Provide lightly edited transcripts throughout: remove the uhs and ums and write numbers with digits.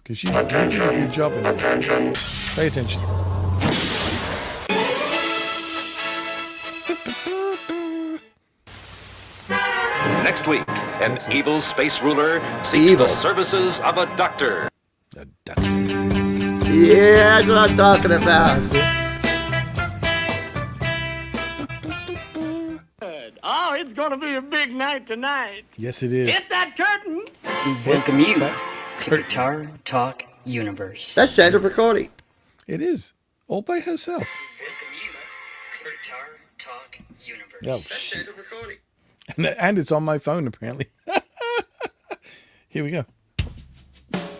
because you did a good job in this. Pay attention. Next week, an evil space ruler seeks the services of a doctor. A doctor. Yeah, that's what I'm talking about. Oh, it's going to be a big night tonight. Yes, it is. Hit that curtain. We welcome you to Guitar Talk Universe. That's Sandra Piccoli. It is. All by herself. We welcome you to Guitar Talk Universe. Oh, That's Sandra Piccoli. and it's on my phone, apparently. Here we go.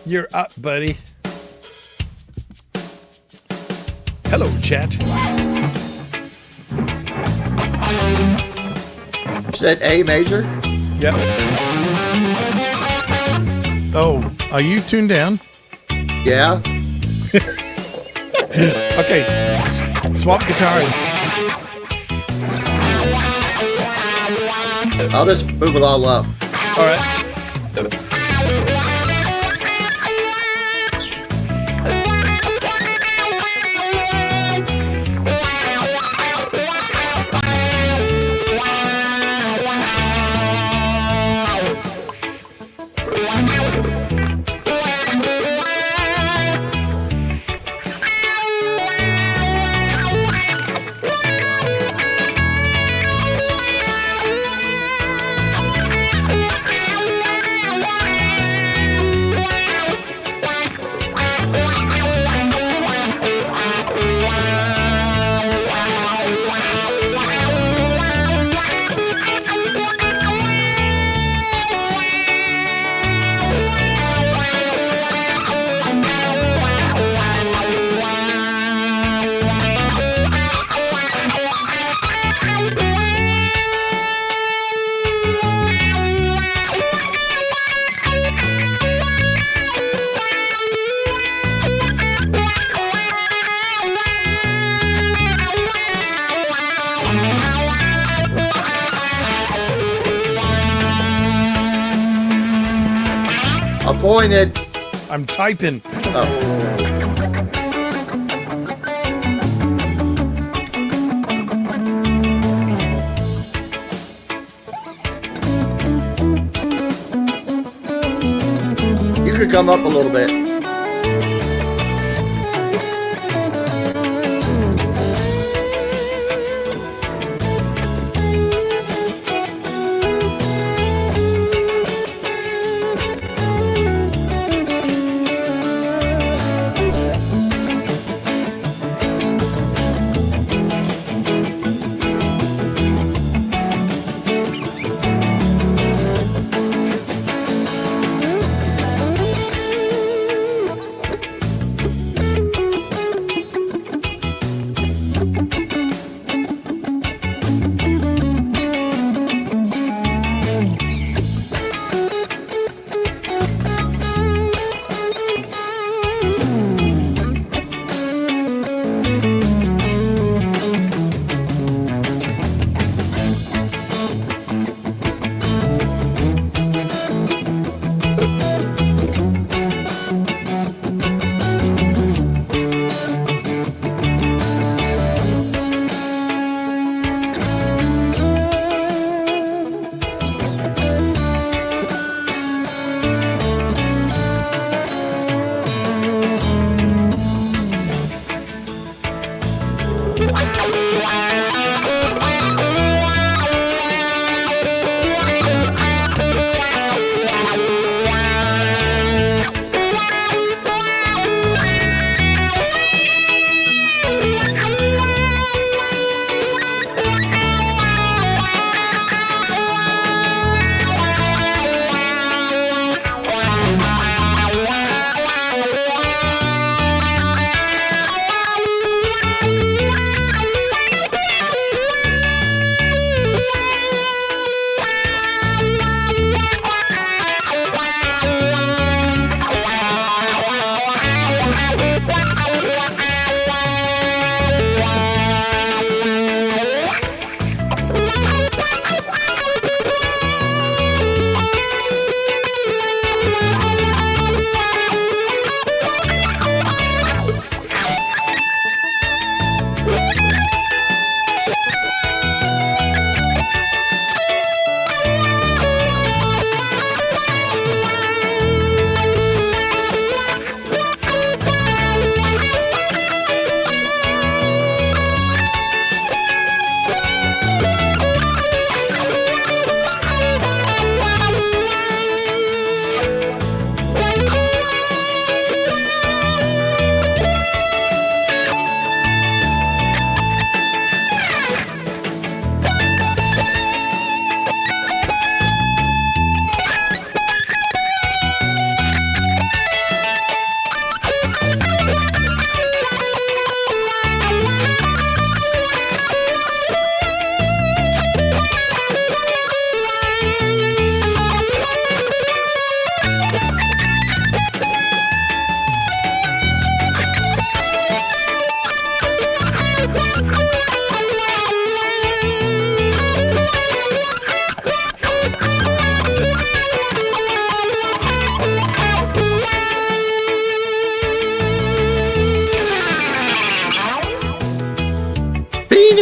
You're up, buddy. Hello, chat. Is that A major? Yep. Oh, are you tuned down? Yeah. Okay, swap guitars. I'll just move it all up. All right. Appointed. I'm typing. Oh. You could come up a little bit.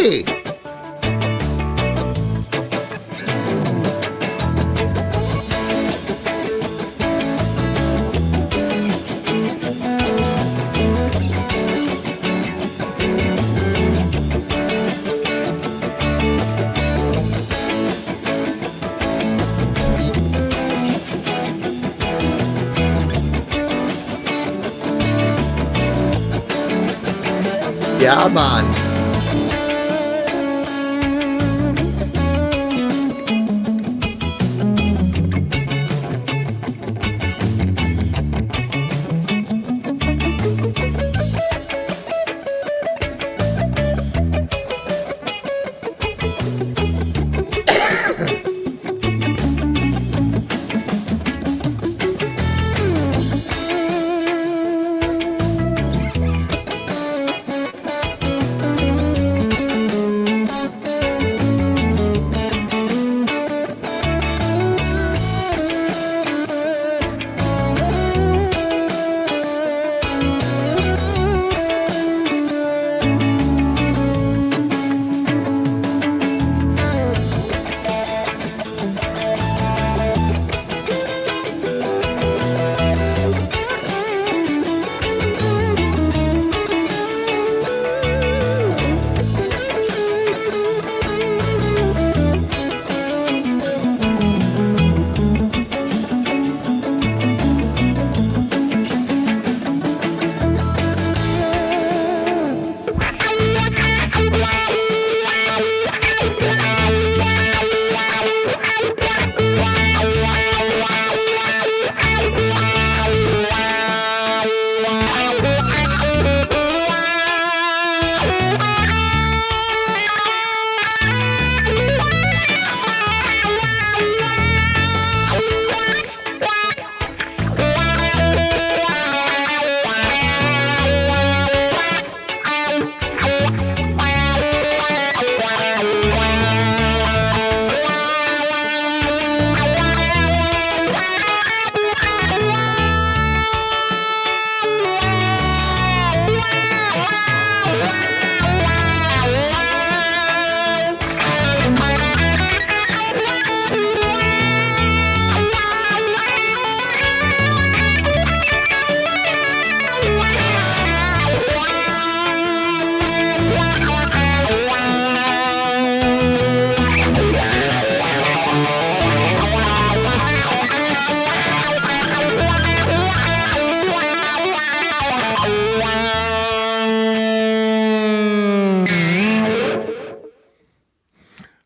me. Yeah, man.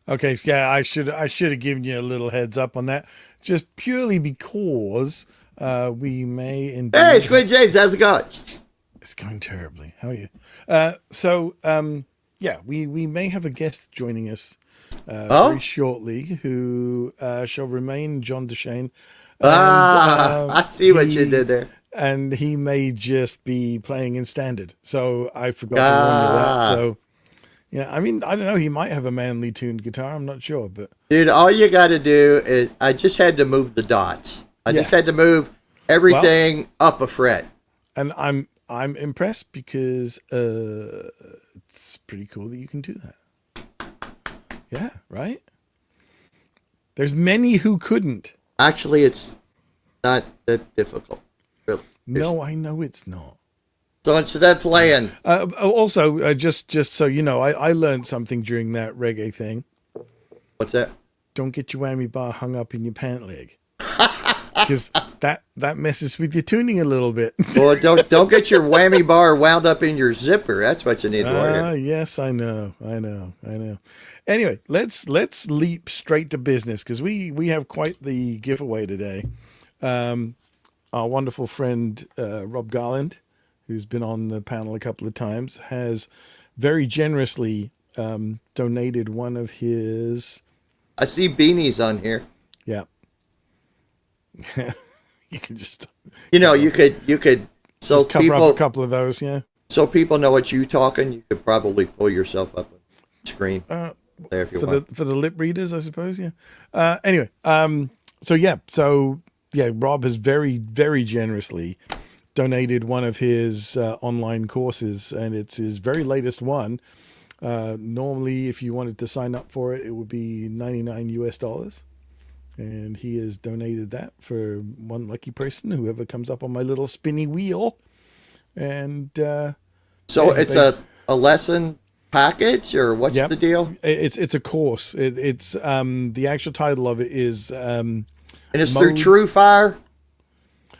Okay, so yeah, I should have given you a little heads up on that, just purely because we may indeed. Hey, Squid James, how's it going? It's going terribly. How are you? Yeah, we may have a guest joining us very shortly, who shall remain John Deshane. I see what you did there. And he may just be playing in standard, so I forgot to warn you that. So. Yeah, I mean, I don't know. He might have a manly tuned guitar. I'm not sure, but dude, all you got to do is I just had to move the dots. I just had to move everything up a fret. And I'm impressed because it's pretty cool that you can do that. Yeah, right. There's many who couldn't. Actually, it's not that difficult. Really. No, I know it's not. So instead of playing, also, just so you know, I learned something during that reggae thing. What's that? Don't get your whammy bar hung up in your pant leg, because that messes with your tuning a little bit. Well, don't get your whammy bar wound up in your zipper. That's what you need to worry. Yes, I know. Anyway, let's leap straight to business, because we have quite the giveaway today. Our wonderful friend Rob Garland, who's been on the panel a couple of times, has very generously donated one of his. I see beanies on here. Yeah. You can just. You could. So cover people, up a couple of those, yeah. So people know what you're talking. You could probably pull yourself up on the screen there if you want. For the lip readers, I suppose, yeah. Anyway, so Rob has very, very generously donated one of his online courses, and it's his very latest one. Normally, if you wanted to sign up for it, it would be $99 US. And he has donated that for one lucky person, whoever comes up on my little spinny wheel. And so it's a lesson package, or what's Yep. the deal? It's a course. It's the actual title of it is And it's through True Fire.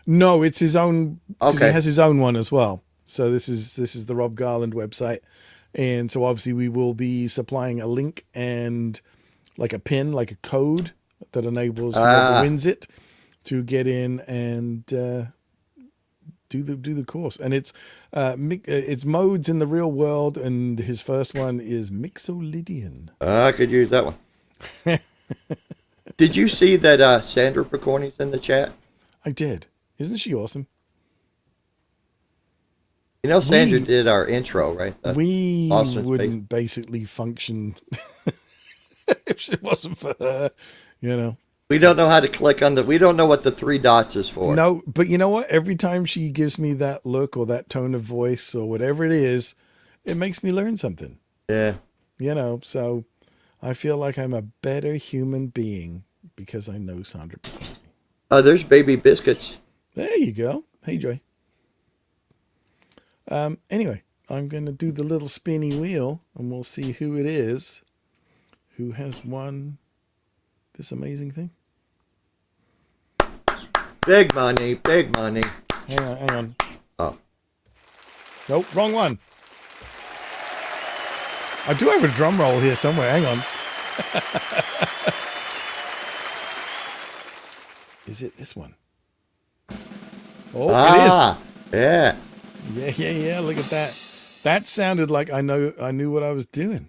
no, it's his own. 'Cause Okay. he has his own one as well. So this is the Rob Garland website, and so obviously we will be supplying a link and like a pin, like a code that enables whoever wins it to get in and do the course. And it's modes in the real world, and his first one is MIXOLYDIAN. I could use that one. Did you see that Sandra Picorni's in the chat? I did. Isn't she awesome? You know, Sandra did our intro, right? We Austin's wouldn't basically function if it wasn't for her, you know. We don't know how to click on we don't know what the 3 dots is for. No, but you know what? Every time she gives me that look or that tone of voice or whatever it is, it makes me learn something. Yeah. You know, so I feel like I'm a better human being because I know Sandra. There's Baby Biscuits. There you go. Hey, Joy. Anyway, I'm going to do the little spinny wheel, and we'll see who it is who has won this amazing thing. Big money, big money. Hang on. Oh. Nope, wrong one. I do have a drum roll here somewhere. Hang on. Is it this one? Oh, Yeah. it is. Yeah. Look at that. That sounded like I knew what I was doing.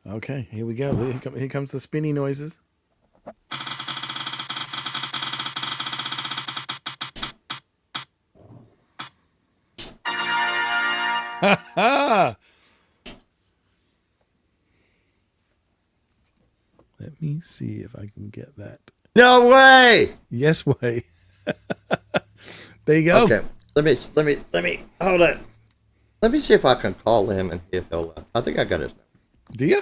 Okay, here we go. Here comes the spinny noises. Ha ha! Let me see if I can get that. No way. Yes way. There you go. Okay. Let me hold it. Let me see if I can call him and see if he'll. I think I got his number. Do you?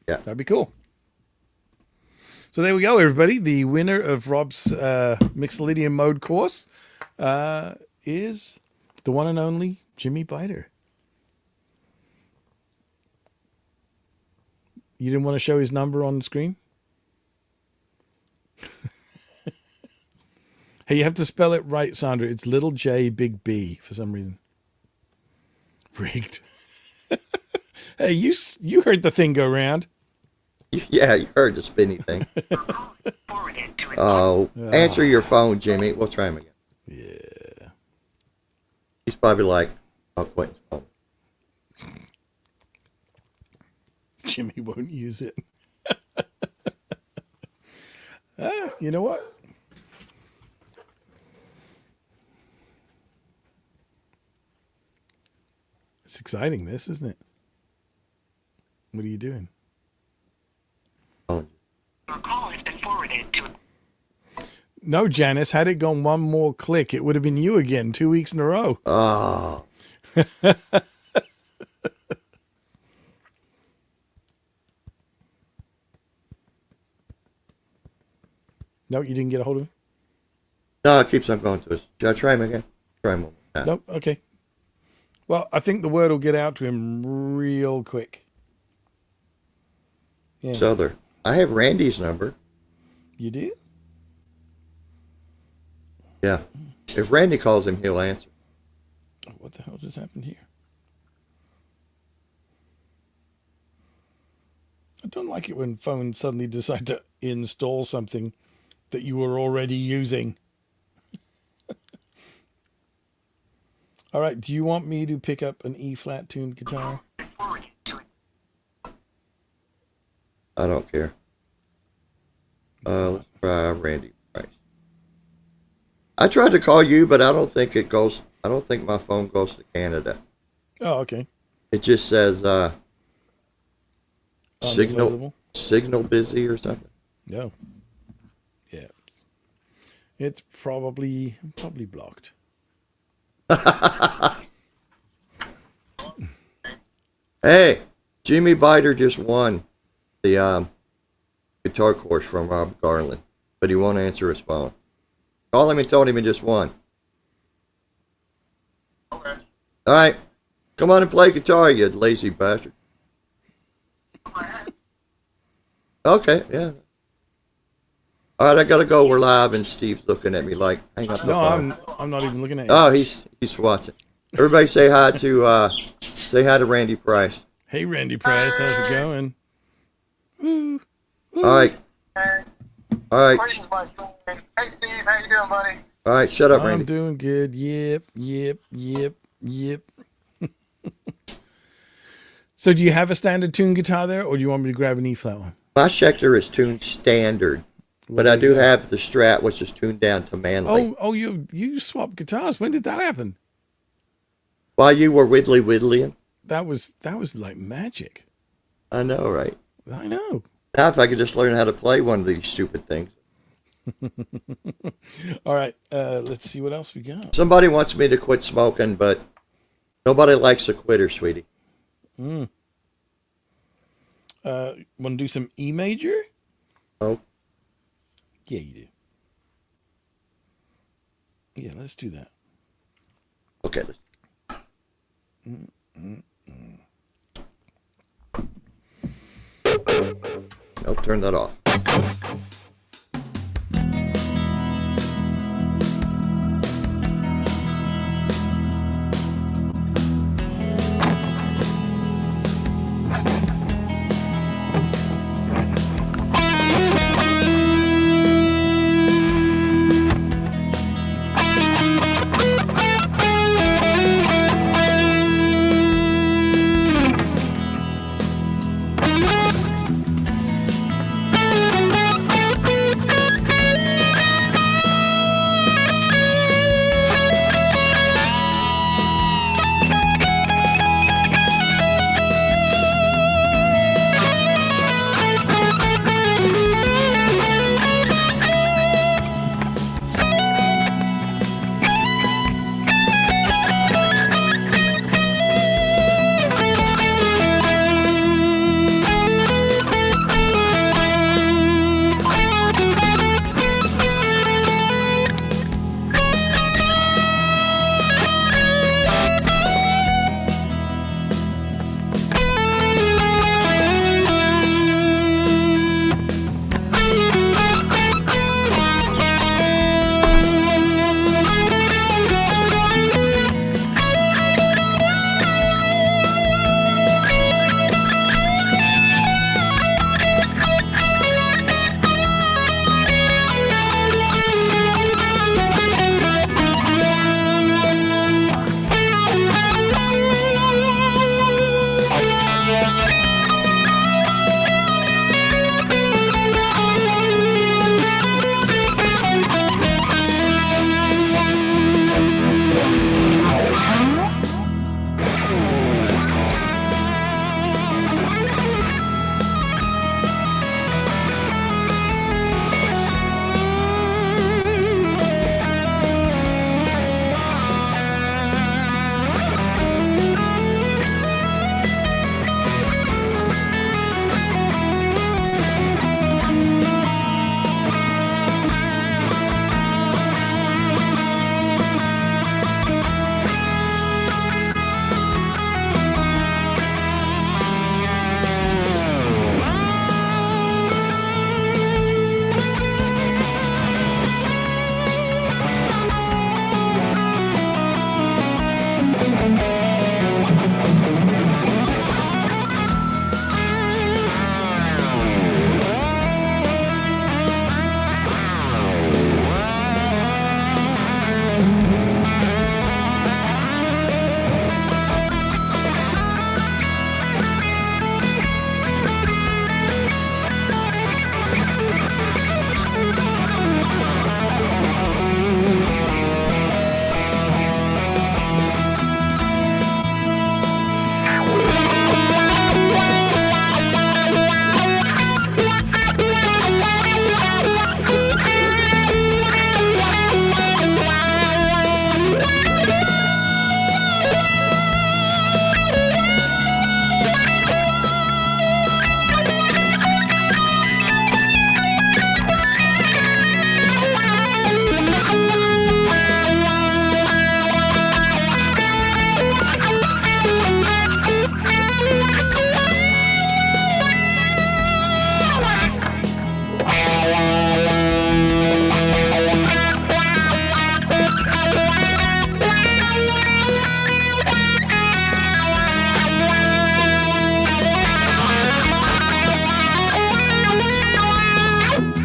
Yeah. That'd be cool. So there we go, everybody. The winner of Rob's MIXOLYDIAN mode course is the one and only Jimmy Biter. You didn't want to show his number on the screen? Hey, you have to spell it right, Sandra. It's little J, big B for some reason. Rigged. Hey, you heard the thing go round. Yeah, you heard the spinny thing. Oh, answer your phone, Jimmy. We'll try him again. Yeah. He's probably like, I'll quit his phone. Jimmy won't use it. You know what? It's exciting, this, isn't it? What are you doing? Oh. Your call has been forwarded to. No, Janice, had it gone one more click, it would have been you again 2 weeks in a row. Oh. No, you didn't get a hold of him? No, it keeps on going to us. Should I try him again? Try him one more time. Nope, okay. Well, I think the word will get out to him real quick. Yeah. So I have Randy's number. You do? Yeah. If Randy calls him, he'll answer. What the hell just happened here? I don't like it when phones suddenly decide to install something that you were already using. All right, do you want me to pick up an E-flat tuned guitar? I don't care. Let's try Randy Price. I tried to call you, but I don't think it goes. I don't think my phone goes to Canada. Oh, okay. It just says Unavailable? signal busy or something. No. Yeah. It's probably blocked. Hey, Jimmy Biter just won the guitar course from Rob Garland, but he won't answer his phone. Call him and told him he just won. Okay. All right, come on and play guitar, you lazy bastard. Okay, yeah. All right, I gotta go. We're live, and Steve's looking at me like, hang up the No, phone. I'm not even looking at you. Oh, he's watching. Everybody say hi to Randy Price. Hey, Randy Price, how's it going? Woo. All right. All right. Questions, my friend. Hey, Steve, how you doing, buddy? All right, shut up, I'm Randy. doing good. Yep. So do you have a standard tune guitar there, or do you want me to grab an E flat one? My Schecter is tuned standard, but I do have the Strat, which is tuned down to manly. Oh, you swapped guitars. When did that happen? While you were whittling, That was like magic. I know, right? I know. Now, if I could just learn how to play one of these stupid things. All right, let's see what else we got. Somebody wants me to quit smoking, but nobody likes a quitter, sweetie. Want to do some E major? Oh, Yeah, you do. Yeah, let's do that. okay. Nope, turn that off.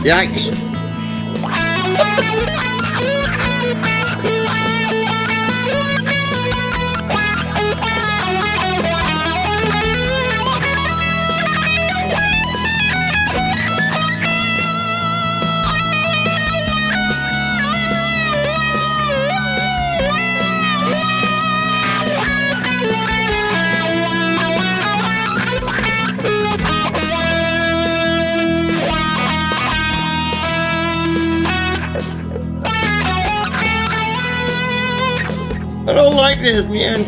Yikes. I don't like this, man.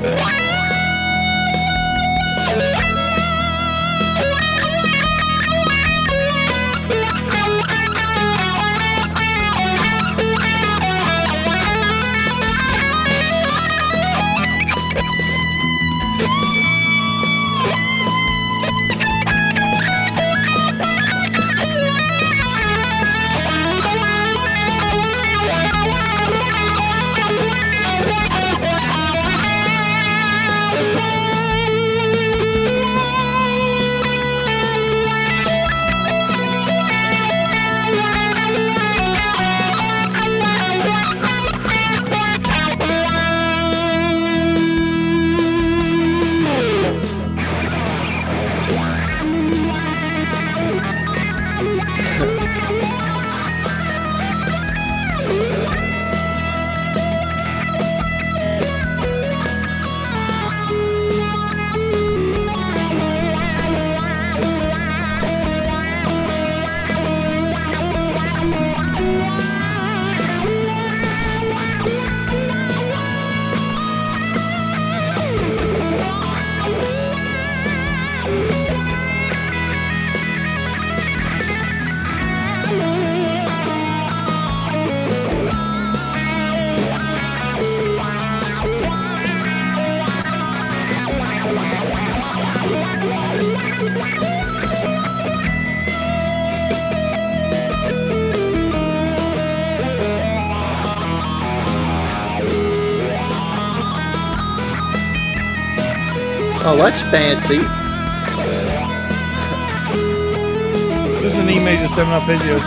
Oh, that's fancy. There's an email to 7-Up video.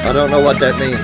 I don't know what that means.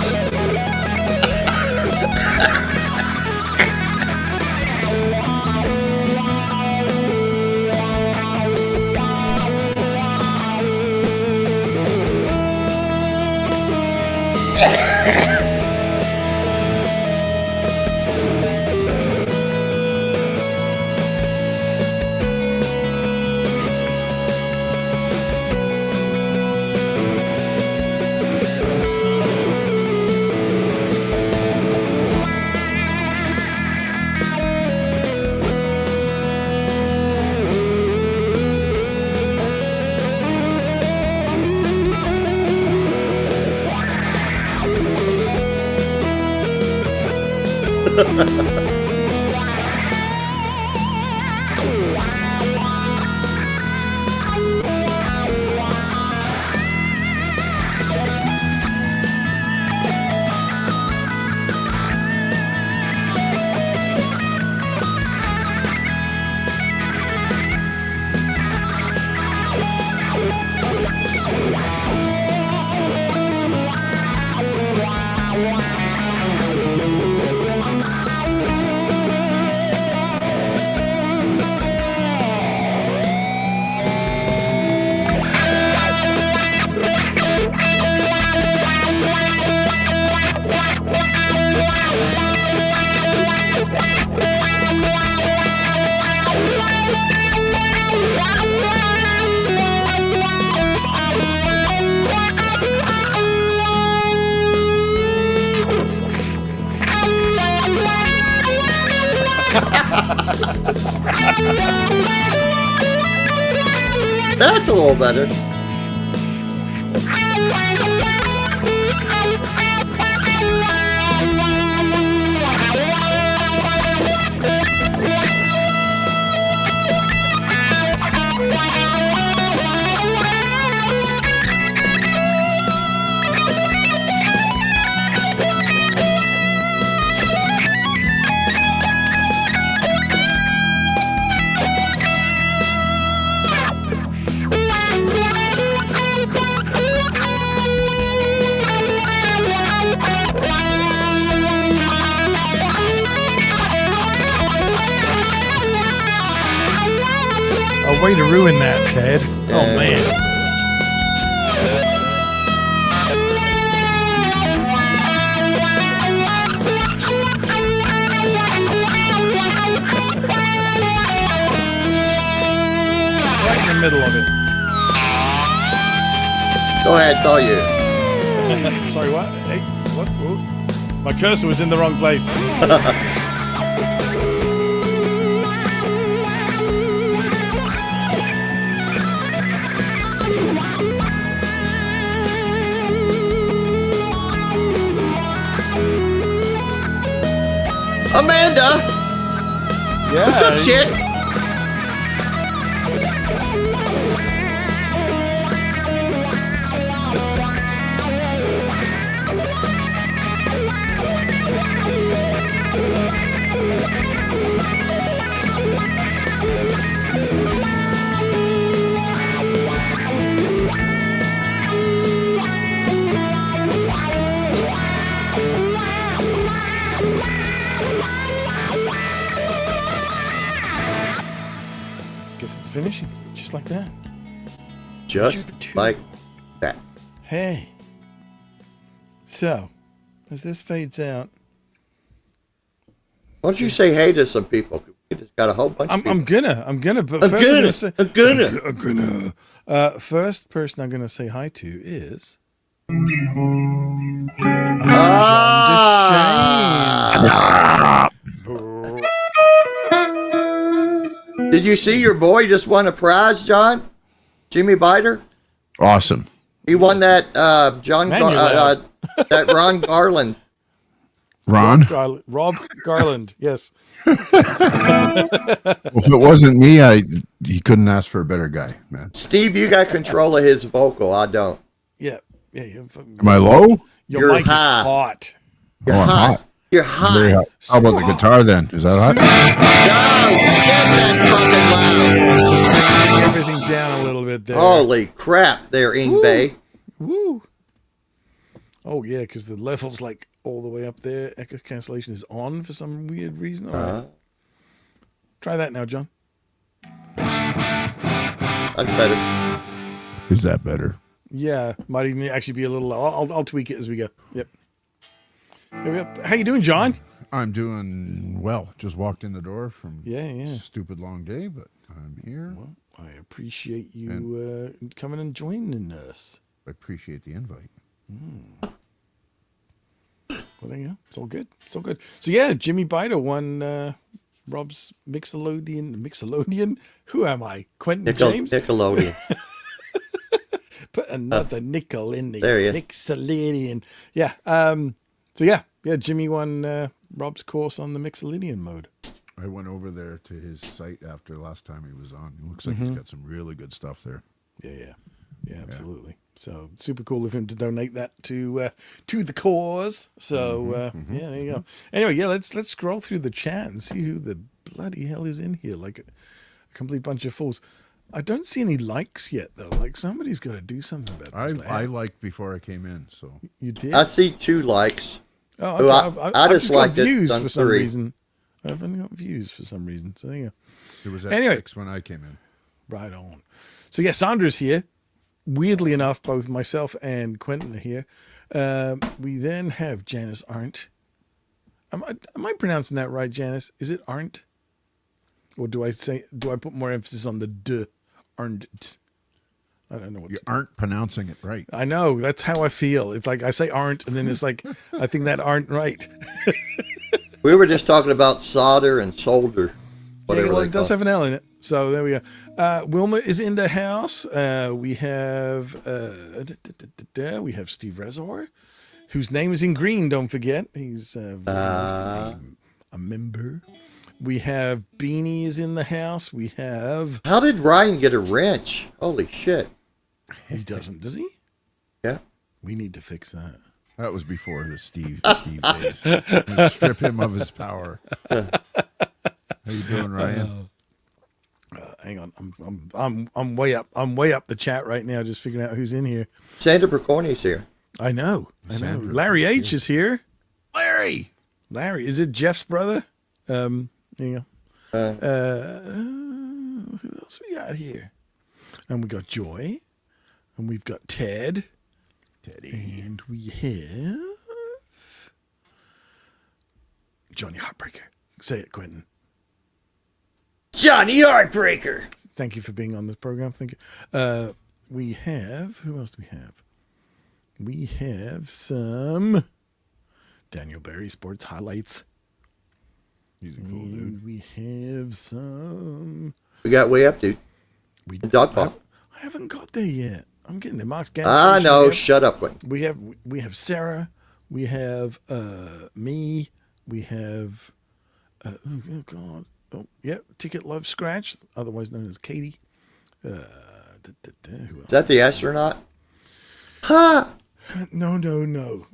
That's a little better. Way to ruin that, Ted. Oh, man. Right in the middle of it. Go ahead, it's all you. Sorry, what? Hey, what? Whoa. My cursor was in the wrong place. Amanda! Yeah. What's up, chick? Guess it's finishing just like that. Just like that. Hey. So, as this fades out, Why don't you say hey to some people? We just got a whole bunch of people. I'm gonna. But I'm first gonna. I'm gonna. First person I'm gonna say hi to is Ah! Did you see your boy just won a prize, John? Jimmy Biter? Awesome. He won that Manuel. that Ron Garland. Ron? Rob Garland. Yes. Well, if it wasn't me, he couldn't ask for a better guy, man. Steve, you got control of his vocal. I don't. Yeah. Am I low? Your mic high. is hot. You're Oh, I'm hot. hot. You're Very hot. hot. How about the guitar then? Is that hot? Oh shit, that's fucking loud. Yeah, bring everything down a little bit there. Holy crap, there, Ingbe. Woo. Oh yeah, because the level's like all the way up there. Echo cancellation is on for some weird reason. All right. Try that now, John. That's better. Is that better? Yeah, might even actually be a little low. I'll tweak it as we go. Yep. Here we go. How you doing, John? I'm doing well. Just walked in the door from Yeah. stupid long day, but I'm here. Well, I appreciate you coming and joining us. I appreciate the invite. Well, there you go. It's all good. It's all good. So yeah, Jimmy Biter won Rob's Mixolodian. Who am I? Quentin James? Nickelodeon. Put another nickel in the There he is. Mixolydian. Yeah. So yeah, Jimmy won Rob's course on the Mixolydian mode. I went over there to his site after last time he was on. It looks like he's got some really good stuff there. Yeah, absolutely. So super cool of him to donate that to the cause. So yeah, there you go. Anyway, yeah, let's scroll through the chat and see who the bloody hell is in here. Like a complete bunch of fools. I don't see any likes yet though. Like somebody's got to do something about this. I liked before I came in, so You did? I see 2 likes. Oh, Who okay. I I've just got liked it, views done for some 3. reason. I've only got views for some reason. So there you go. it was at Anyway. 6 when I came in. Right on. So yeah, Sandra's here. Weirdly enough, both myself and Quentin are here. We then have Janice Arndt. Am I pronouncing that right, Janice? Is it Arndt? Or do I put more emphasis on the d? Arndt. I don't know what You aren't pronouncing it right. I know. That's how I feel. It's like I say aren't, and then it's like I think that aren't right. We were just talking about solder and solder. Whatever Yeah, well, they it does call have an L in it. So there we go. Wilma is in the house. We have Steve Reservoir, whose name is in green. Don't forget, he's a member. We have Beanie is in the house. We have How did Ryan get a wrench? Holy shit. he doesn't, does he? Yeah. We need to fix that. That was before the Steve days. You strip him of his power. How you doing, Ryan? Hang on, I'm way up. I'm way up the chat right now, just figuring out who's in here. Sandra Percorni's here. I know. Sandra, Larry H is here. Larry! Is it Jeff's brother? There you go. Who else we got here? And we got Joy. And we've got Ted. Teddy. And we have Johnny Heartbreaker. Say it, Quentin. Johnny Heartbreaker. Thank you for being on this program. Thank you. We have, who else do we have? We have some Daniel Berry Sports Highlights. He's a cool And dude. we have some. We got way up, dude. We Dog Paw. I haven't got there yet. I'm getting there. Mark's gas Ah, station. no, shut up, Quentin. We have Sarah. We have me. We have oh God. Oh yeah, Ticket Love Scratch, otherwise known as Katie. Who else? Is that the astronaut? Ha! No.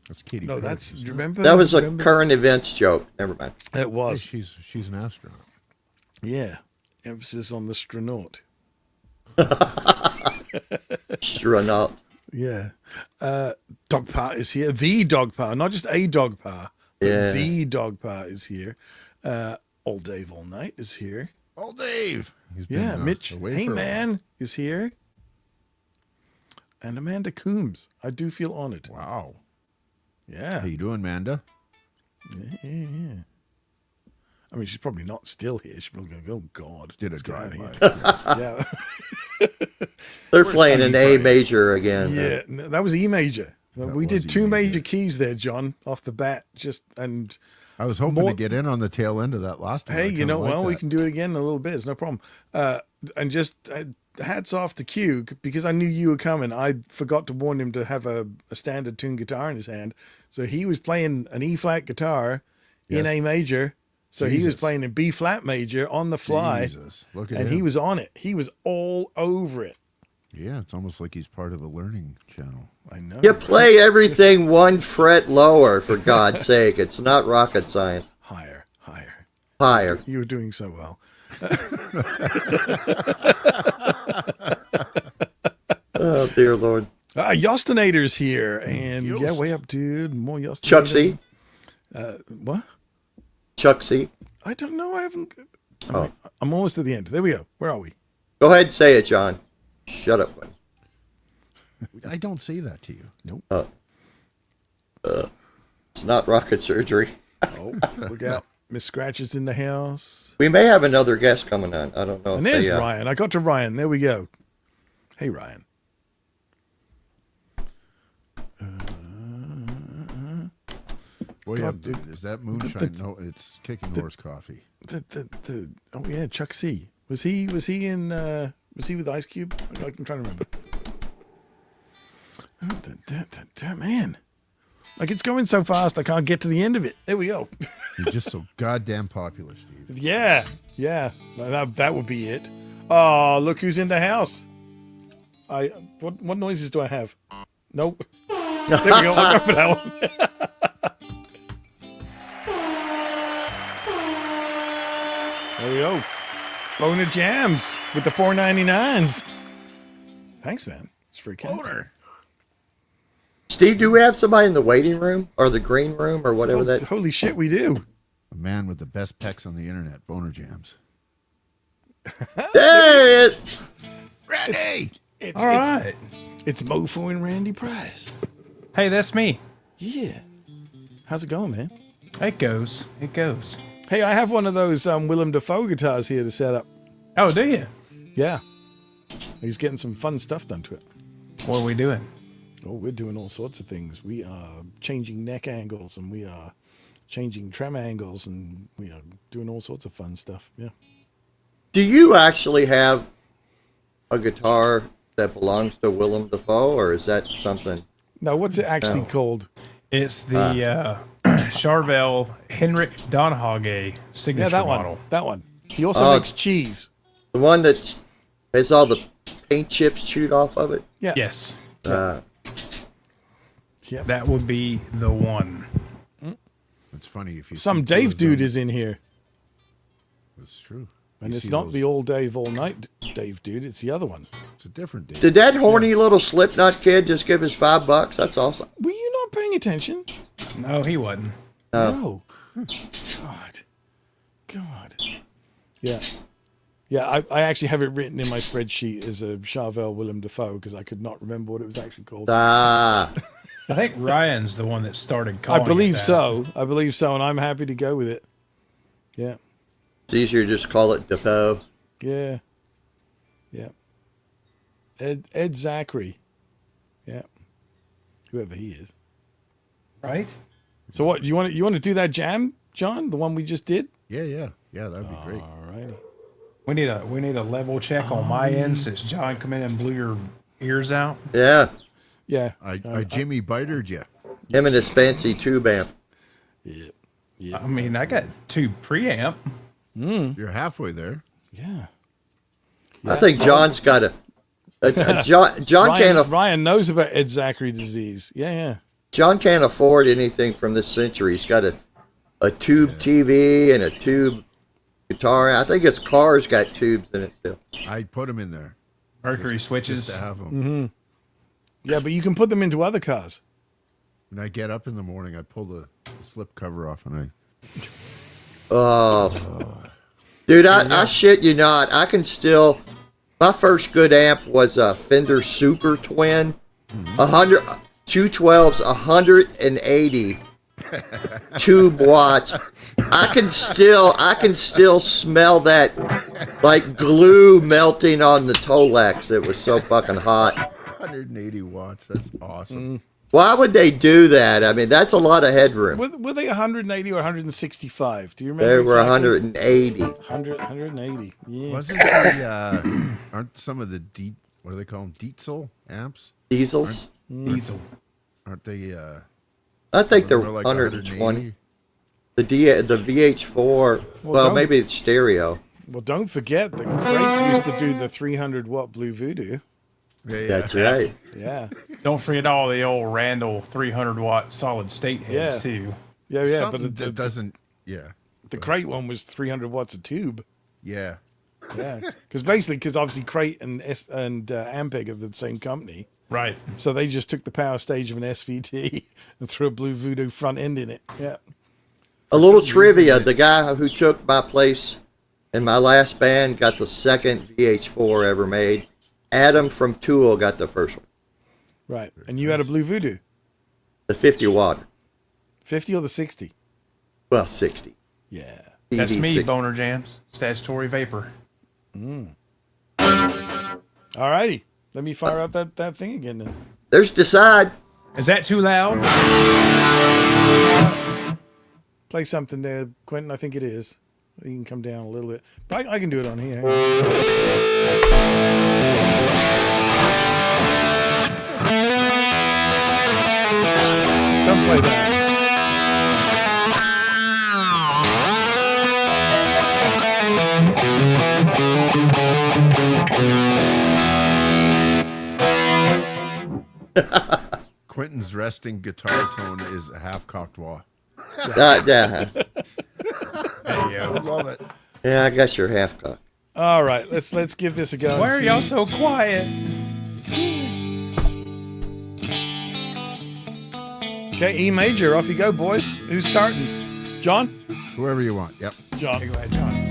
That's Katie. No, Price, that's isn't it? remember. That was a remember? current events joke. Never mind. It Hey, was. she's an astronaut. Yeah. Emphasis on the astronaut. Astronaut. Yeah. Dog Pa is here. The Dog Pa, not just a Dog Pa, but Yeah. the Dog Pa is here. All Dave All Night is here. Oh, Dave. He's been, Yeah, Mitch. away Hey for a while. Man is here. And Amanda Coombs. I do feel honored. Wow. Yeah. How you doing, Manda? Yeah. I mean, she's probably not still here. She's probably going, oh, God. Did a let's get out of drive-by. here. Yeah. They're playing an A Friday? major again. Yeah. No, that was E major. We was did two E major. major keys there, John, off the bat. And I was hoping to get in on the tail end of that last time. hey, I you kinda know, liked well, we that. can do it again in a little bit. It's no problem. And just hats off to Q because I knew you were coming. I forgot to warn him to have a standard tuned guitar in his hand. So he was playing an E flat guitar in Yes. A major. So he was Jesus. playing in B flat major on the fly. Jesus. Look at And him. he was on it. He was all over it. Yeah, it's almost like he's part of the learning channel. I know. You play everything one fret lower, for God's sake. It's not rocket science. Higher. Higher. You were doing so well. Oh, dear Lord. Yostinator's here. And yeah, Yost. way up, dude. More Yostinator. Chuck C. What? Chuck C. I don't know. I haven't. Oh. I'm almost at the end. There we go. Where are we? Go ahead and say it, John. Shut up, Quentin. I don't say that to you. It's not rocket surgery. Oh, look out. Miss Scratch is in the house. We may have another guest coming on. I don't know. And if there's they, Ryan. I got to Ryan. There we go. Hey, Ryan. Boy, God, yeah, is that moonshine? No, it's kicking horse coffee. Oh yeah, Chuck C. Was he in was he with Ice Cube? I'm trying to remember. Oh, man. Like it's going so fast I can't get to the end of it. There we go. You're just so goddamn popular, Steve. Yeah. That would be it. Oh, look who's in the house. What noises do I have? Nope. There we go. I'll go for that one. There we go. Boner Jams with the $4.99s. Thanks, man. It's free cash. Steve, do we have somebody in the waiting room or the green room or whatever that? Holy shit, we do. A man with the best pecs on the internet, Boner Jams. There he is. Randy! It's, All right. It's Mofo and Randy Price. Hey, that's me. Yeah. How's it going, man? It goes. It goes. Hey, I have one of those Willem Dafoe guitars here to set up. Oh, do you? Yeah. He's getting some fun stuff done to it. What are we doing? Oh, we're doing all sorts of things. We are changing neck angles and we are changing trem angles and we are doing all sorts of fun stuff. Yeah. Do you actually have a guitar that belongs to Willem Dafoe, or is that something? Now, what's it actually No. called? It's the Charvel Henrik Donhage signature Yeah, that model. one. That one. He also Oh. makes cheese. The one that has all the paint chips chewed off of it? Yeah. Yes, Yep. that would be the one. It's funny if you Some see two Dave of them. dude is in here. It's true. And You it's see not those- the old Dave All Night Dave dude. It's the other one. It's a different Dave. Did that horny little Slipknot kid just give us $5? That's awesome. Were you not paying attention? No, he wasn't. No. God. Yeah. Yeah, I actually have it written in my spreadsheet as a Charvel Willem Dafoe because I could not remember what it was actually called. Ah, I think Ryan's the one that started I calling believe it that. so. I believe so, and I'm happy to go with it. Yeah, it's easier to just call it Defoe. yeah, yeah. Ed Zachary. Yeah, whoever he is. Right? So what you want to do that jam, John? The one we just did? Yeah, that'd be great. All righty. We need a level check on my end since John come in and blew your ears out. Yeah, Yeah. I Jimmy Bitered you. him and his fancy tube amp. Yeah. I mean, I got 2 preamp. You're halfway there. Yeah. I think John's got John can't Ryan knows about Ed Zachary disease. Yeah. John can't afford anything from this century. He's got a tube TV and a tube guitar. I think his car's got tubes in it still. I'd put him in there. Mercury Just switches. to have them. Mm-hmm. Yeah, but you can put them into other cars. When I get up in the morning, I pull the slip cover off and Dude, I shit you not. I can still. My first good amp was a Fender Super Twin, 212s, 180 tube watts. I can still smell that like glue melting on the Tolex. It was so fucking hot. 180 watts. That's awesome. Why would they do that? I mean, that's a lot of headroom. Were they 180 or 165? Do you remember? They were exactly? 180. 180. Yeah. Wasn't the aren't some of the what do they call them? Diesel amps? Diesels? Diesel. Aren't they? I think they're more like 120. The VH4. Well, maybe it's stereo. Well, don't forget that Crate used to do the 300 watt Blue Voodoo. Yeah. That's right. Yeah. Don't forget all the old Randall 300 watt solid state heads Yeah. too. Yeah. Something But that doesn't. Yeah. the Crate one was 300 watts a tube. Yeah. Yeah. Because obviously Crate and Ampeg are the same company. Right. So they just took the power stage of an SVT and threw a Blue Voodoo front end in it. Yeah. A little trivia. The guy who took my place in my last band got the second VH4 ever made. Adam from Tool got the first one. Right. And you had a Blue Voodoo. The 50 watt. 50 or the 60? Well, 60. Yeah. That's me, 60. Boner Jams. Statutory vapor. All righty. Let me fire up that thing again then. There's Decide. Is that too loud? Play something there, Quentin. I think it is. You can come down a little bit. But I can do it on here. Don't play that. Quentin's resting guitar tone is a half-cocked wah. Yeah. There you I go. love it. Yeah, I guess you're half cocked. All right, let's give this a go. and Why are see. y'all so quiet? Okay, E major. Off you go, boys. Who's starting? John? Whoever you want. Yep. John. Okay, go ahead, John.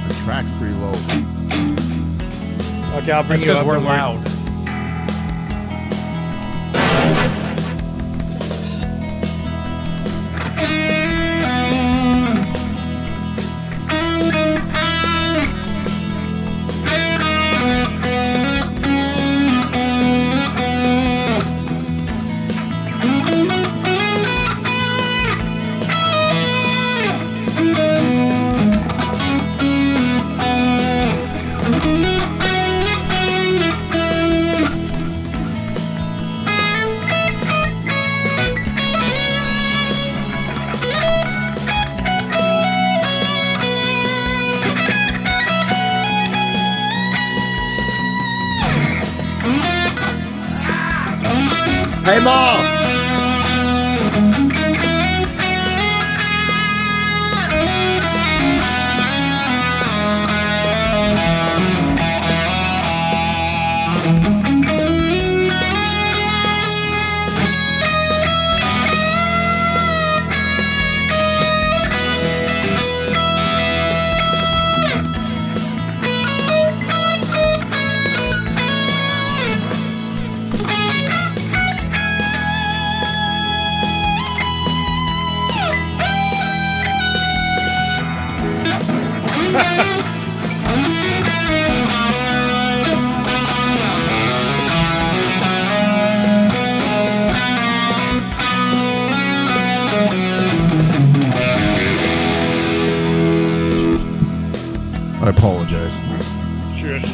The track's pretty low. Okay, I'll bring That's you because up. we're Don't worry. loud. Hey, Mom! I apologize. Cheers.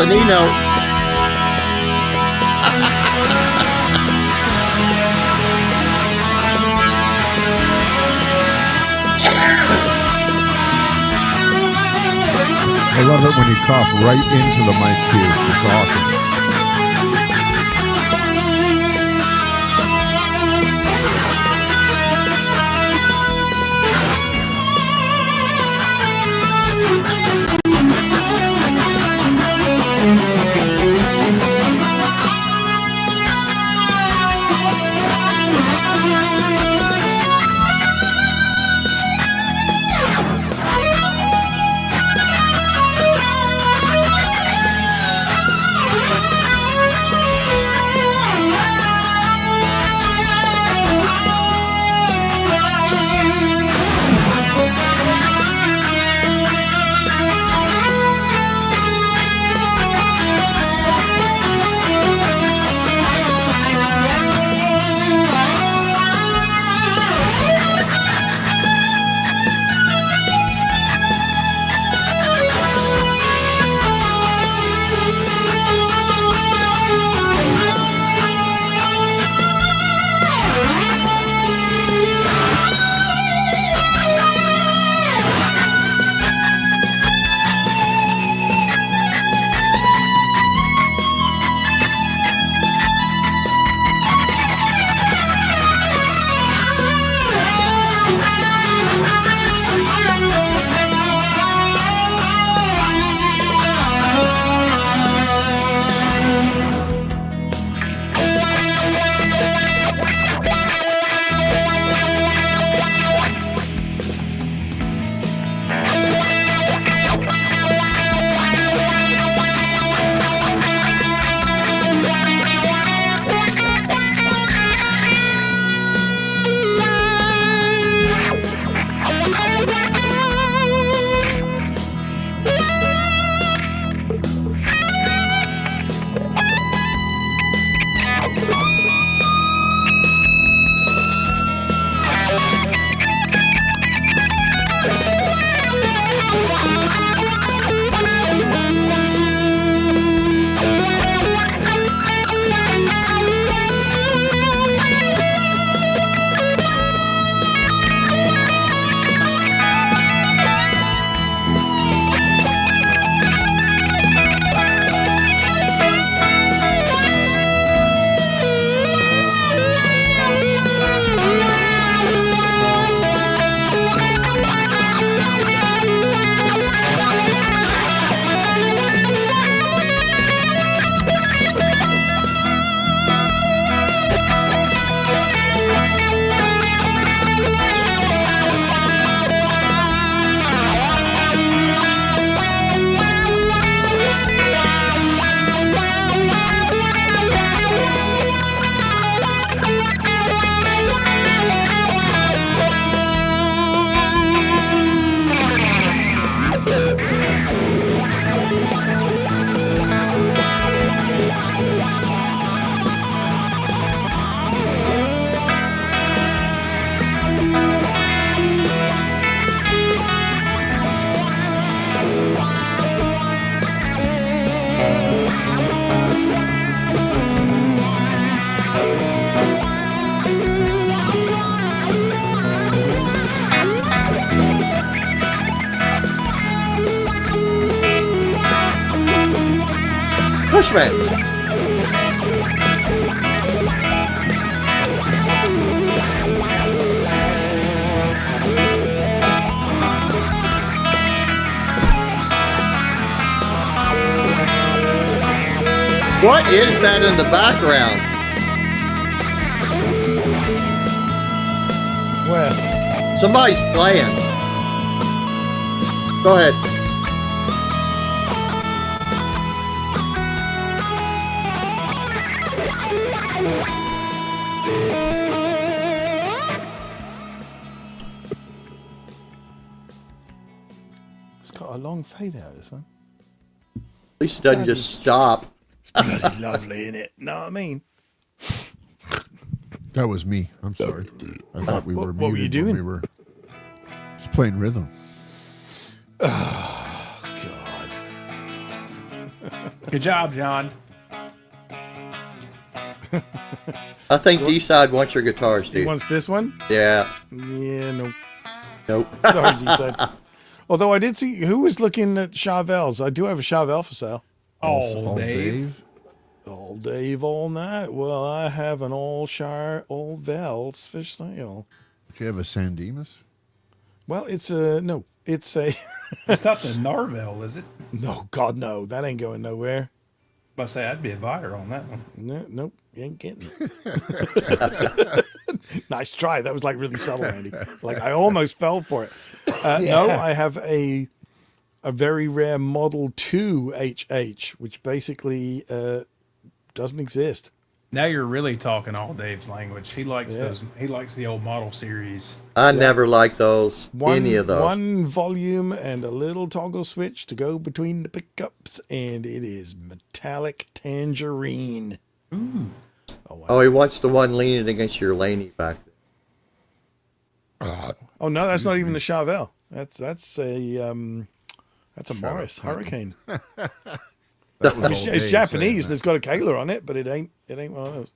Nino. I love it when you cough right into the mic cue. It's awesome. Cushman. What is that in the background? Where? Somebody's playing. Go ahead. It's got a long fade out, this one. At least it doesn't just stop. It's bloody lovely, isn't it? Know what I mean? That was me. I'm sorry. I thought we were what were you muted when doing? we were just playing rhythm. Oh, God. Good job, John. I think D-Side wants your guitar, He Steve. wants this one? Yeah. Yeah, no. Nope. Sorry, D-side. Although I did see who was looking at Charvels. I do have a Charvel for sale. Oh, Dave. All Dave, all night. Well, I have an all Vels for sale. Do you have a San Dimas? Well, it's a no. It's a It's not the Narvel, is it? no. God, no. That ain't going nowhere. I say I'd be a buyer on that one. No, nope. You ain't getting it. Nice try. That was like really subtle, Andy. Like I almost fell for it. No, I have a very rare Model 2 HH, which basically doesn't exist. Now you're really talking all Dave's language. He likes those. He likes the old model series. I never liked those. Any of those. One volume and a little toggle switch to go between the pickups, and it is metallic tangerine. Ooh. Oh, wow. Oh, he wants the one leaning against your Laney back there. Oh no, that's not even a Charvel. That's a Morris Hurricane. It's Japanese. There's got a Kahler on it, but it ain't one of those.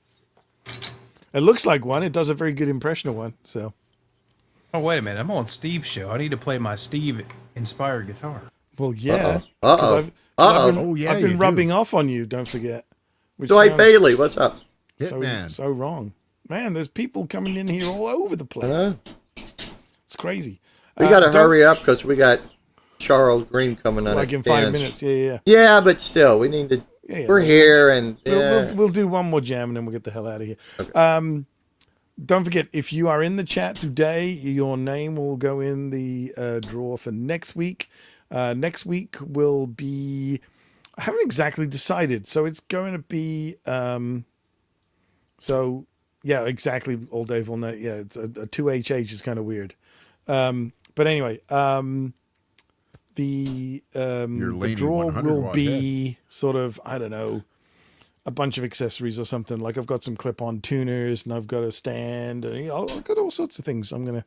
It looks like one. It does a very good impression of one. So. Oh wait a minute! I'm on Steve's show. I need to play my Steve-inspired guitar. Well, yeah. Uh-oh. 'Cause Uh-oh. I've been rubbing off on you. Don't forget. Which Dwight sounds Bailey, what's up? so wrong, man. There's people coming in here all over the place. It's crazy. We got to hurry up because we got Charles Green coming on. Like in 5 minutes. Yeah. Yeah, but still, we need to. Yeah, we're here, and we'll do one more jam, and then we'll get the hell out of here. Okay. Don't forget, if you are in the chat today, your name will go in the draw for next week. Next week will be, I haven't exactly decided, so it's going to be, so yeah, exactly. All Dave will know. Yeah, it's a 2HH is kind of weird. But anyway, the draw will be sort of, I don't know, a bunch of accessories or something. Like I've got some clip-on tuners, and I've got a stand, and I've got all sorts of things. I'm gonna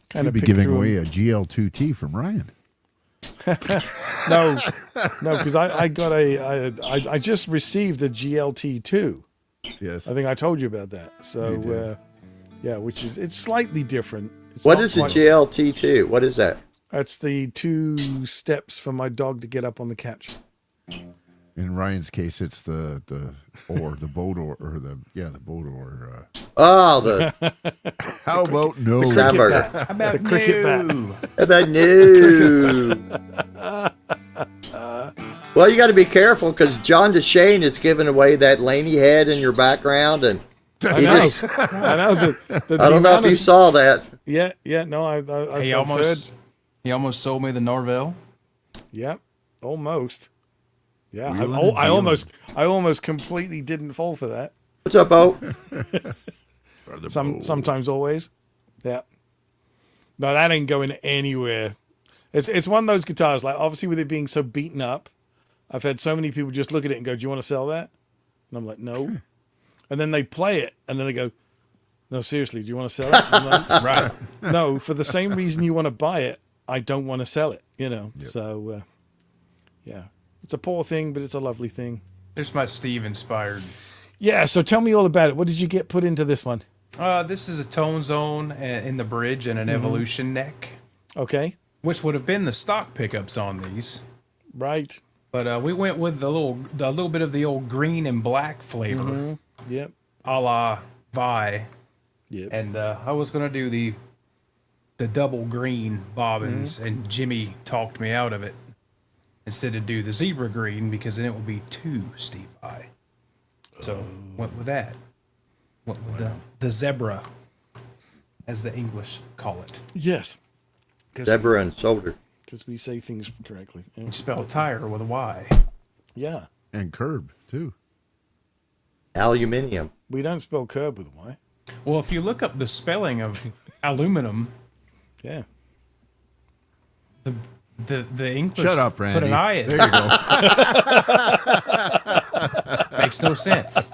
kind of be giving away a GL2T from Ryan. No, because I just received a GLT2. Yes, I think I told you about that. So yeah, which is it's slightly different. What is the GLT2? What is that? That's the 2 steps for my dog to get up on the couch. In Ryan's case, it's the boat oar or the boat oar. Oh, the how about no Scramberger? How about the cricket bat? How about no? Well, you got to be careful because John DeShane is giving away that Laney head in your background, and I know. I don't know if you saw that. Yeah, no, I've heard. He almost sold me the Norvell. Yeah, almost. Yeah, Wheeling I almost completely didn't fall for that. What's up, Bo? Sometimes, always. Yeah. No, that ain't going anywhere. It's one of those guitars. Like obviously, with it being so beaten up, I've had so many people just look at it and go, "Do you want to sell that?" And I'm like, "No." And then they play it, and then they go, "No, seriously, do you want to sell it?" I'm like, right. No, for the same reason you want to buy it, I don't want to sell it. You know. Yep. So, yeah. It's a poor thing, but it's a lovely thing. There's my Steve-inspired. Yeah, so tell me all about it. What did you get put into this one? This is a tone zone in the bridge and an evolution neck. Okay. Which would have been the stock pickups on these. Right. But we went with the little bit of the old green and black flavor. Mm-hmm. Yep. A la Vi. Yep. And I was going to do the double green bobbins, and Jimmy talked me out of it. Instead of do the zebra green, because then it would be 2 Steve I. So went with that. Went with the zebra, as the English call it. Yes. Zebra and shoulder. Because we say things correctly. Yeah. You spell tire with a Y. Yeah. And curb too. Aluminium. We don't spell curb with a Y. Well, if you look up the spelling of aluminum, yeah. The English Shut up, Randy. put an I in. There you go. Makes no sense.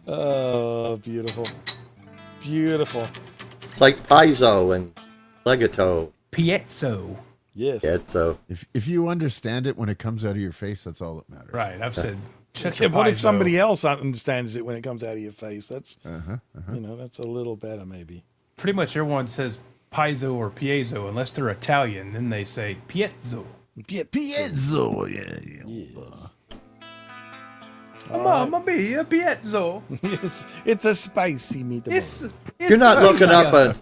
Oh, beautiful. Beautiful. It's like piezo and legato. Piezo. Yes. Yeah, so If you understand it when it comes out of your face, that's all that matters. Right. I've said. Yeah, what if somebody else understands it when it comes out of your face? That's that's a little better maybe. Pretty much everyone says piezo or piezo unless they're Italian. Then they say piezo. Piezo, yeah. Yes. Mamma mia, piezo. It's a spicy meatball. you're not looking up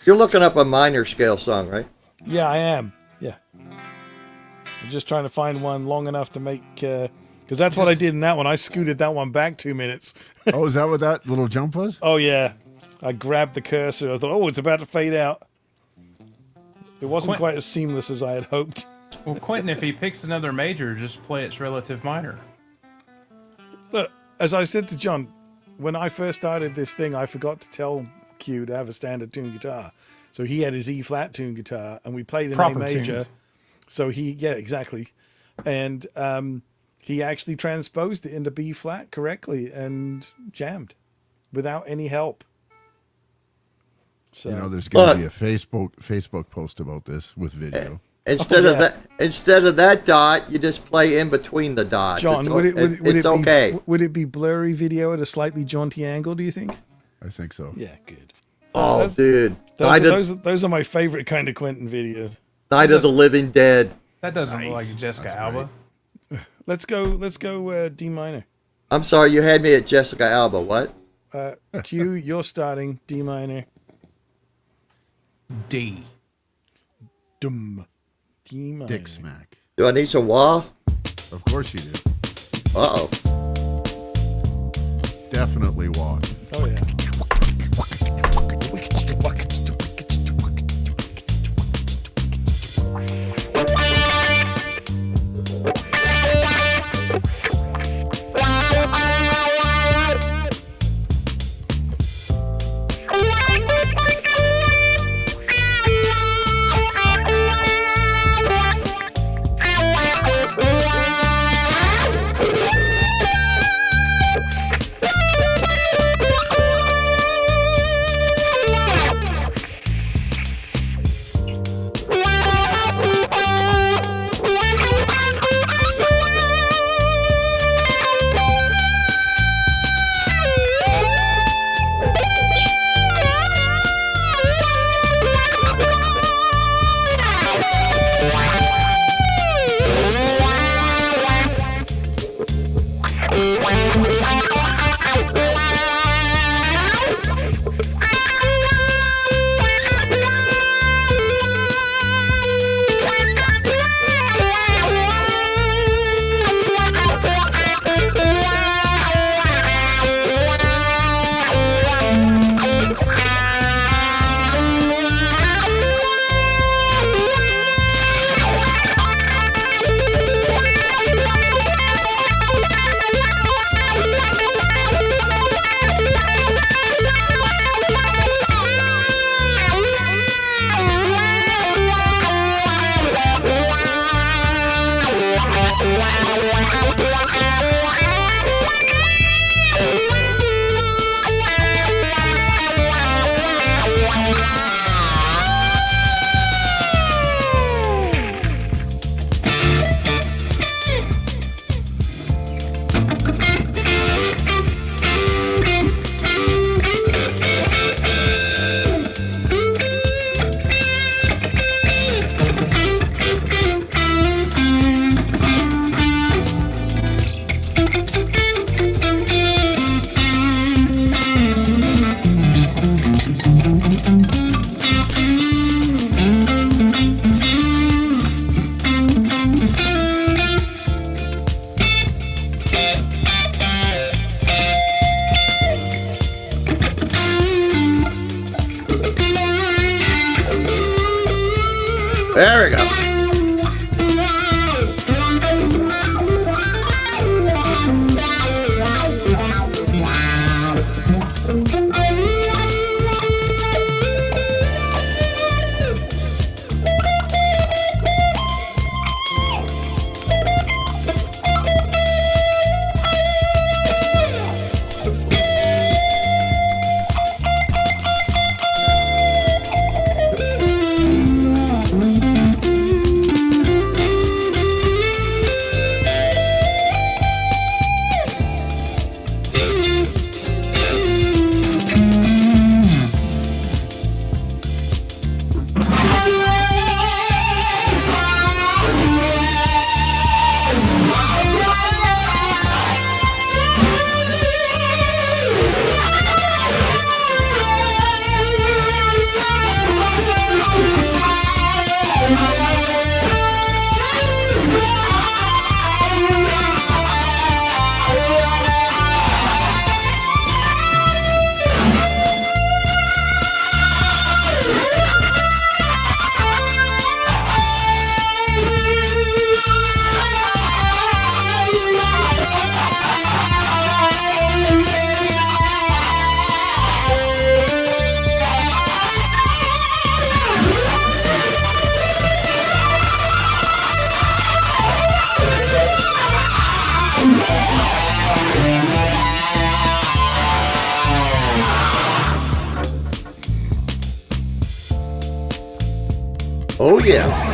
you're looking up a minor scale song, right? Yeah, I am. Yeah. I'm just trying to find one long enough to make because that's what I did in that one. I scooted that one back 2 minutes. Oh, is that what that little jump was? Oh yeah. I grabbed the cursor. I thought, oh, it's about to fade out. It wasn't quite as seamless as I had hoped. Well, Quentin, if he picks another major, just play its relative minor. Look, as I said to John, when I first started this thing, I forgot to tell Q to have a standard tune guitar. So he had his E flat tune guitar, and we played an Proper A major. tuned. So exactly. And he actually transposed it into B flat correctly and jammed without any help. So, There's going to be a Facebook post about this with video. Instead of that dot, you just play in between the dots. John, It's okay. Would it be blurry video at a slightly jaunty angle, do you think? I think so. Yeah, good. Oh, dude. Those are my favorite kind of Quentin videos. Night of the Living Dead. That doesn't look like Jessica Alba. Let's go D minor. I'm sorry, you had me at Jessica Alba. What? Q, you're starting D minor. D. D minor. Dick smack. Do I need some wah? Of course you do. Uh-oh. Definitely walk. Oh yeah. There we go. Oh, yeah.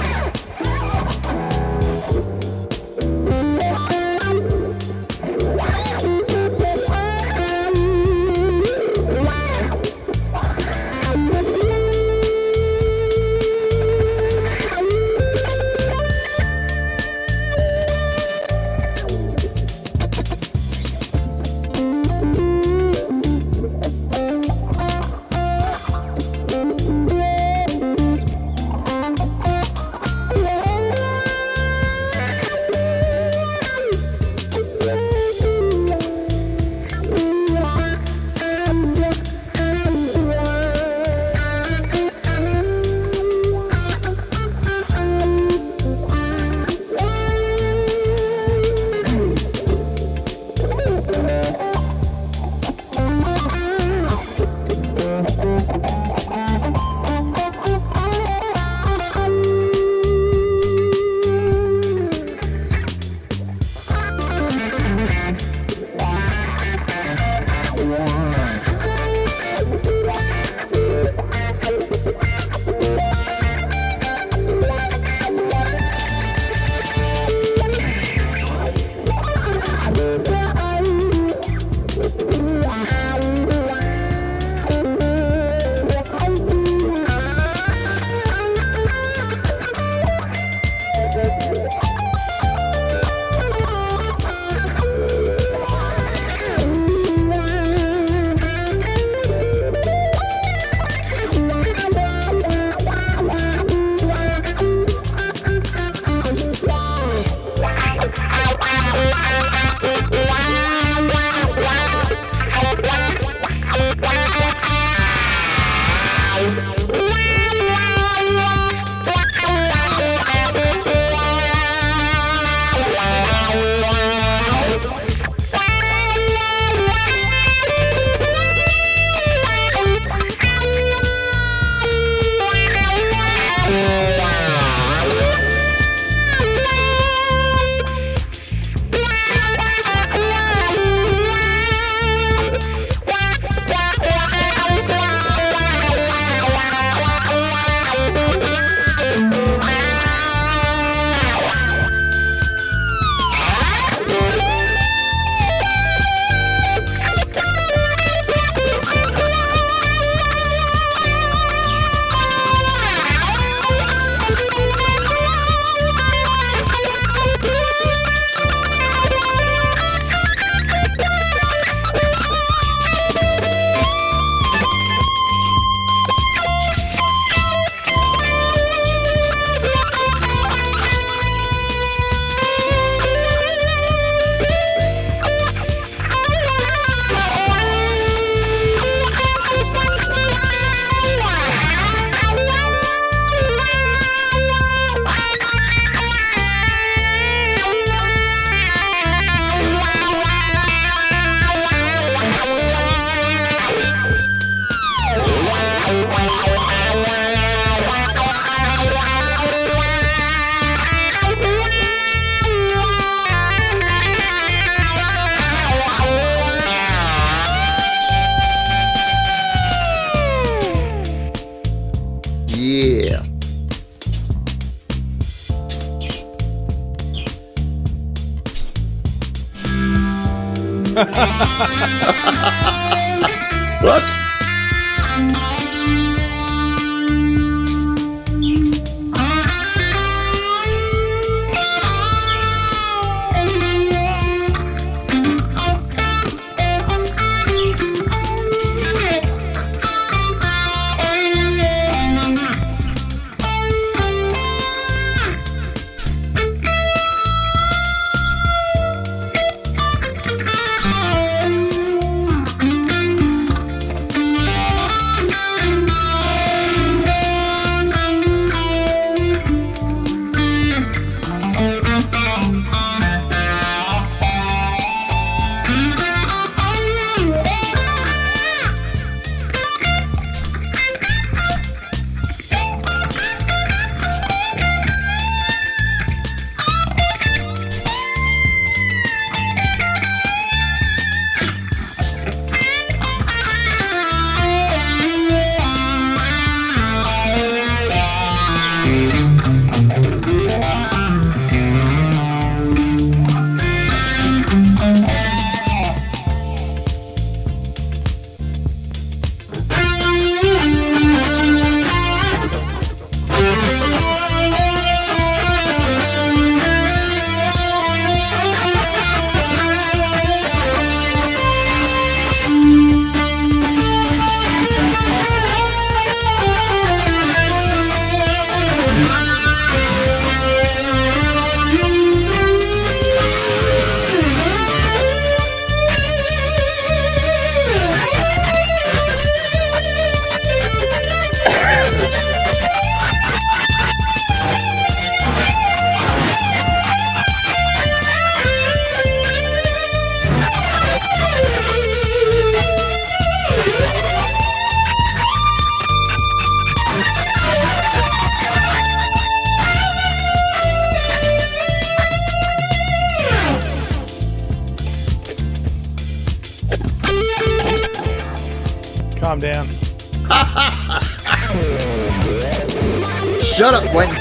Yeah. Whoops. Calm down. Shut up, Quentin.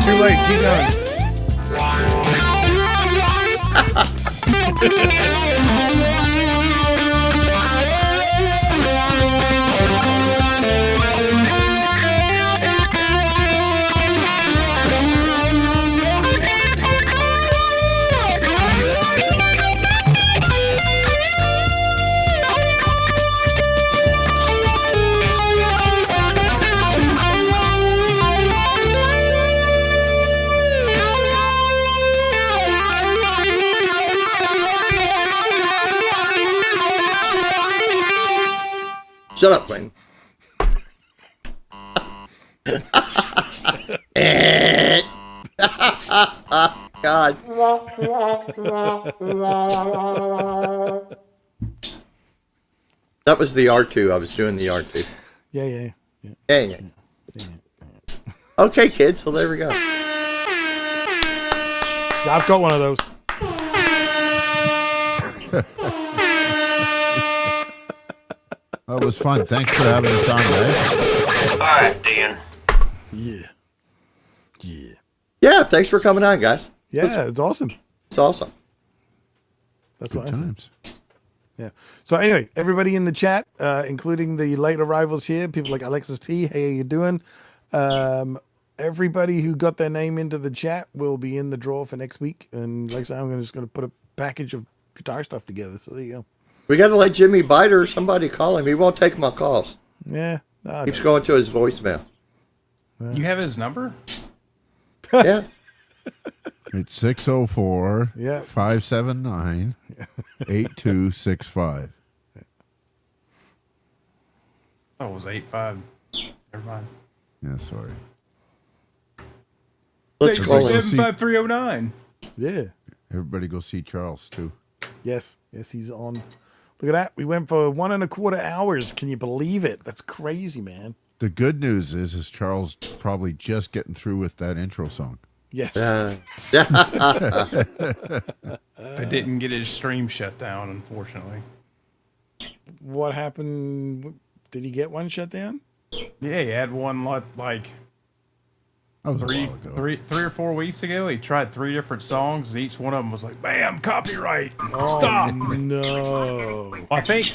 Too late. Keep going. Shut up, Quentin. God. That was the R2. I was doing the R2. Yeah. Yeah. Okay, kids. Well, there we go. I've got one of those. That was fun. Thanks for having us on, guys. All right, Dan. Yeah, thanks for coming on, guys. Yeah, it's awesome. It's awesome. That's Good what I said. times. Yeah. So anyway, everybody in the chat, including the late arrivals here, people like Alexis P. Hey, how you doing? Everybody who got their name into the chat will be in the draw for next week. And like I said, I'm just going to put a package of guitar stuff together. So there you go. We got to let Jimmy Biter or somebody call him. He won't take my calls. Yeah. Keeps going to his voicemail. You have his number? Yeah. It's 604 Yeah. 579 8265. Oh, it was 8-5. Never mind. Yeah, sorry. Let's call him. 75309. Yeah. Everybody go see Charles, too. Yes. Yes, he's on. Look at that. We went for 1.25 hours. Can you believe it? That's crazy, man. The good news is Charles probably just getting through with that intro song. Yes. If it didn't get his stream shut down, unfortunately. What happened? Did he get one shut down? Yeah, he had one like That was a three while ago. or 4 weeks ago. He tried 3 different songs, and each one of them was like, "Bam, copyright! Oh, Stop!" no. I think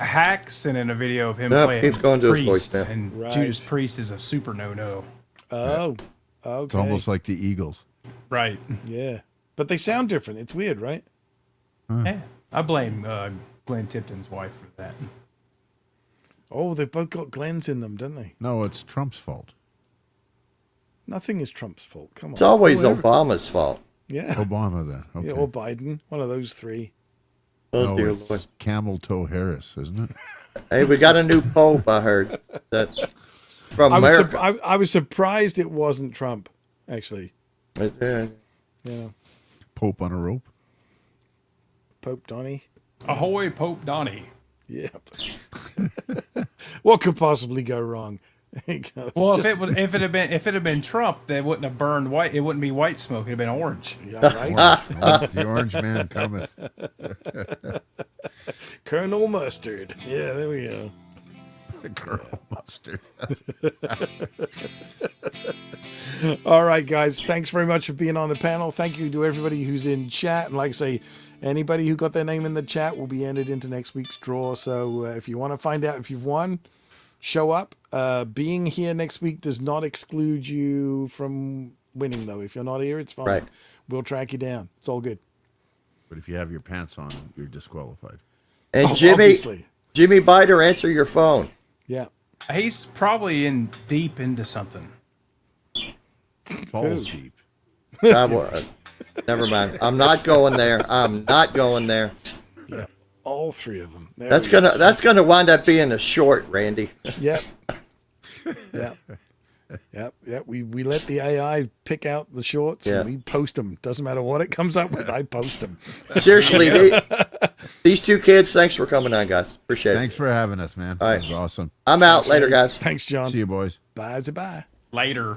Hack sent in a video of him Nope, playing keeps going to his Priest, voicemail. and Right. Judas Priest is a super no-no. Oh. Okay. It's almost like the Eagles. Right. Yeah. But they sound different. It's weird, right? Yeah. I blame Glenn Tipton's wife for that. Oh, they've both got Glens in them, don't they? No, it's Trump's fault. Nothing is Trump's fault. Come on. It's always Whoever- Obama's fault. Yeah. Obama, then. Okay. Yeah, or Biden. One of those three. Oh, no, dear it's Lord. Camel Toe Harris, isn't it? Hey, we got a new pope, I heard. That from I America. was surprised it wasn't Trump, actually. Right there. Yeah. Pope on a rope. Pope Donnie. Ahoy, Pope Donnie. Yeah. What could possibly go wrong? Well, if it had been Trump, they wouldn't have burned white. It wouldn't be white smoke. It'd have been orange. Yeah, right. The orange man cometh. Colonel Mustard. Yeah, there we go. Colonel Mustard. All right, guys. Thanks very much for being on the panel. Thank you to everybody who's in chat. And like I say, anybody who got their name in the chat will be entered into next week's draw. So if you want to find out if you've won, show up. Being here next week does not exclude you from winning, though. If you're not here, it's fine. Right. We'll track you down. It's all good. But if you have your pants on, you're disqualified. And Oh, Jimmy obviously. Biter, answer your phone. Yeah. He's probably in deep into something. Falls deep. Never mind. I'm not going there. I'm not going there. Yeah. All three of them. There That's we go. gonna wind up being a short, Randy. Yep. Yep. Yep. We let the AI pick out the shorts Yeah. and we post them. Doesn't matter what it comes up with. I post them. Seriously, these two kids. Thanks for coming on, guys. Appreciate Thanks for having us, man. All right. That was awesome. it. I'm out later, guys. Thanks, John. See you, boys. Bye. Bye. Later.